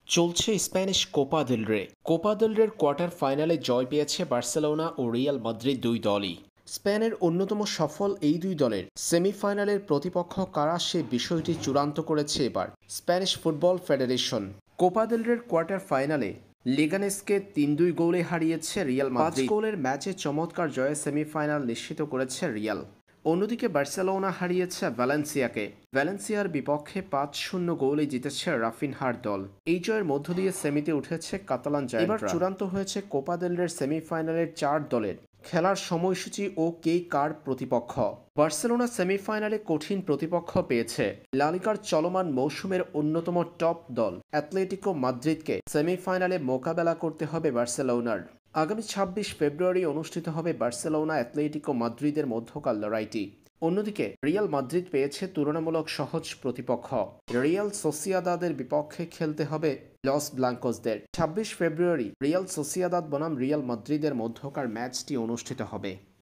চলছে Spanish Copa del রের quarter ফাইনালে জয় পেয়েছে বার্সেলোনা ও রিয়াল মাদ্রিদ দুই দলই। স্পেনের অন্যতম সফল এই দুই দলের সেমিফাইনালের প্রতিপক্ষ কারা সে বিষয়টি চূড়ান্ত করেছে এবার Spanish football federation. Copa del রের কোয়ার্টার ফাইনালে লেগানেসকে ৩-২ গোলে হারিয়েছে রিয়াল মাদ্রিদ। ৫ গোলের ম্যাচে চমৎকার জয়ে সেমিফাইনাল নিশ্চিত করেছে রিয়াল। অন্যদিকে বার্সেলোনা হারিয়েছে ভ্যালেন্সিয়ার বিপক্ষে ৫-০ গোলে জিতেছে রাফিনহার দল। এই জয়ের মধ্য দিয়ে সেমিতে উঠেছে কাতালান জায়ান্টরা। এবার চূড়ান্ত হয়েছে কোপা দেল রের সেমিফাইনালের ৪ দলের খেলার সময়সূচি ও কে কার প্রতিপক্ষ। বার্সেলোনা সেমিফাইনালে কঠিন প্রতিপক্ষ পেয়েছে লা লিগার চলমান মৌসুমের অন্যতম টপ দল অ্যাটলেটিকো মাদ্রিদকে। সেমিফাইনালে মোকাবেলা করতে হবে বার্সেলোনার। আগামী ২৬ ফেব্রুয়ারি অনুষ্ঠিত হবে বার্সেলোনা অ্যাটলেটিকো মাদ্রিদের মধ্যকার লড়াইটি। অন্যদিকে রিয়াল মাদ্রিদ পেয়েছে তুলনামূলক সহজ প্রতিপক্ষ রিয়াল সোসিয়াদাদের বিপক্ষে খেলতে হবে লস ব্লাঙ্কোসদের। ২৬ ফেব্রুয়ারি রিয়াল সোসিয়াদাদ বনাম রিয়াল মাদ্রিদের মধ্যকার ম্যাচটি অনুষ্ঠিত হবে।